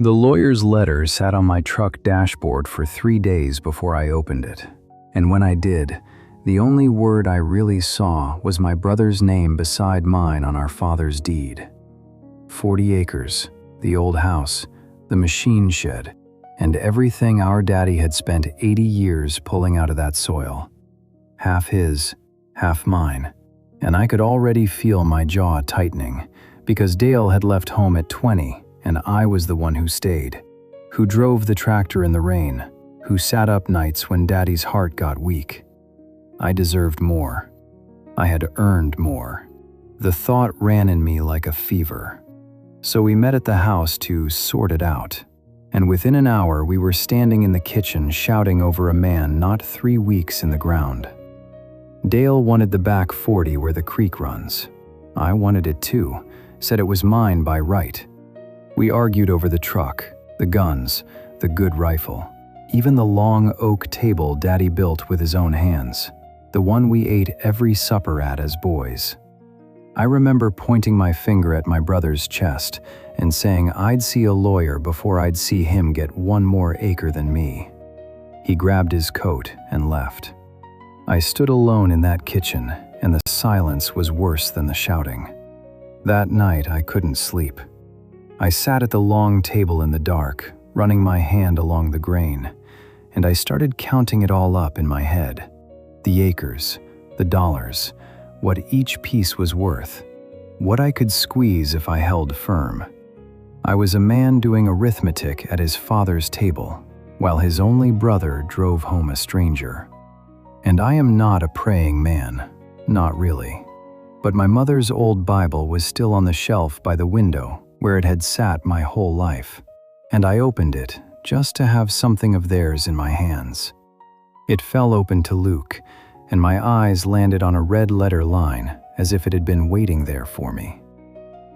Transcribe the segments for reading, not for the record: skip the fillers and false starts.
The lawyer's letter sat on my truck dashboard for 3 days before I opened it. And when I did, the only word I really saw was my brother's name beside mine on our father's deed. 40 acres, the old house, the machine shed, and everything our daddy had spent 80 years pulling out of that soil. Half his, half mine. And I could already feel my jaw tightening, because Dale had left home at 20, and I was the one who stayed, who drove the tractor in the rain, who sat up nights when Daddy's heart got weak. I deserved more. I had earned more. The thought ran in me like a fever. So we met at the house to sort it out, and within an hour we were standing in the kitchen shouting over a man not 3 weeks in the ground. Dale wanted the back 40 where the creek runs. I wanted it too, said it was mine by right. We argued over the truck, the guns, the good rifle, even the long oak table Daddy built with his own hands, the one we ate every supper at as boys. I remember pointing my finger at my brother's chest and saying I'd see a lawyer before I'd see him get 1 more acre than me. He grabbed his coat and left. I stood alone in that kitchen, and the silence was worse than the shouting. That night I couldn't sleep. I sat at the long table in the dark, running my hand along the grain, and I started counting it all up in my head. The acres, the dollars, what each piece was worth, what I could squeeze if I held firm. I was a man doing arithmetic at his father's table, while his only brother drove home a stranger. And I am not a praying man, not really. But my mother's old Bible was still on the shelf by the window, where it had sat my whole life, and I opened it just to have something of theirs in my hands. It fell open to Luke, and my eyes landed on a red-letter line as if it had been waiting there for me.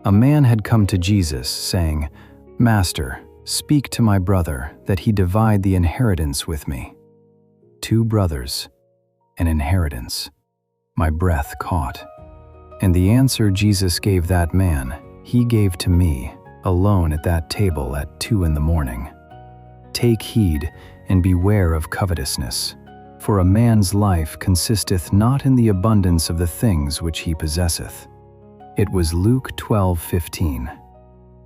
A man had come to Jesus, saying, "Master, speak to my brother that he divide the inheritance with me." 2 brothers, an inheritance. My breath caught. And the answer Jesus gave that man, he gave to me, alone at that table at 2 in the morning. Take heed and beware of covetousness, for a man's life consisteth not in the abundance of the things which he possesseth. It was Luke 12:15.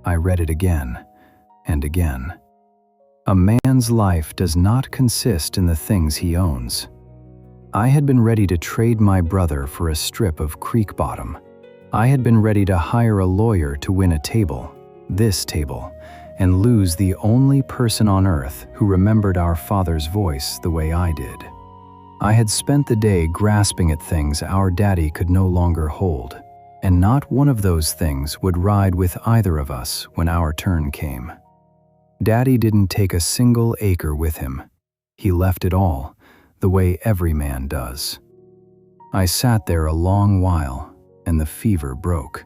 I read it again and again. A man's life does not consist in the things he owns. I had been ready to trade my brother for a strip of creek bottom. I had been ready to hire a lawyer to win a table, this table, and lose the only person on earth who remembered our Father's voice the way I did. I had spent the day grasping at things our daddy could no longer hold, and not one of those things would ride with either of us when our turn came. Daddy didn't take a single acre with him. He left it all, the way every man does. I sat there a long while, and the fever broke.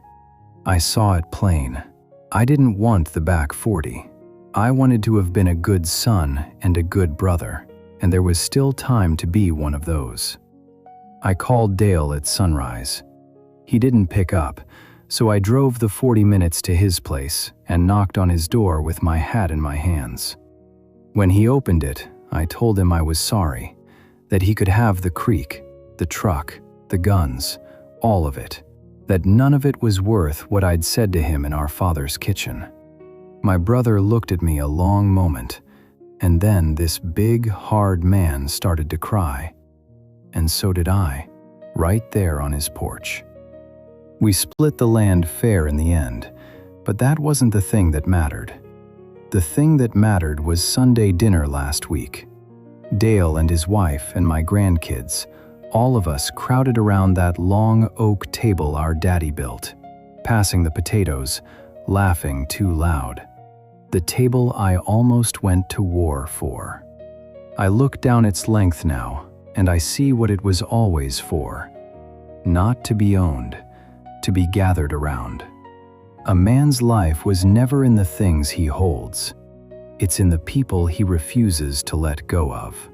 I saw it plain. I didn't want the back 40. I wanted to have been a good son and a good brother, and there was still time to be one of those. I called Dale at sunrise. He didn't pick up, so I drove the 40 minutes to his place and knocked on his door with my hat in my hands. When he opened it, I told him I was sorry, that he could have the creek, the truck, the guns, all of it, that none of it was worth what I'd said to him in our father's kitchen. My brother looked at me a long moment, and then this big, hard man started to cry. And so did I, right there on his porch. We split the land fair in the end, but that wasn't the thing that mattered. The thing that mattered was Sunday dinner last week. Dale and his wife and my grandkids, all of us crowded around that long oak table our daddy built, passing the potatoes, laughing too loud. The table I almost went to war for. I look down its length now, and I see what it was always for. Not to be owned, to be gathered around. A man's life was never in the things he holds. It's in the people he refuses to let go of.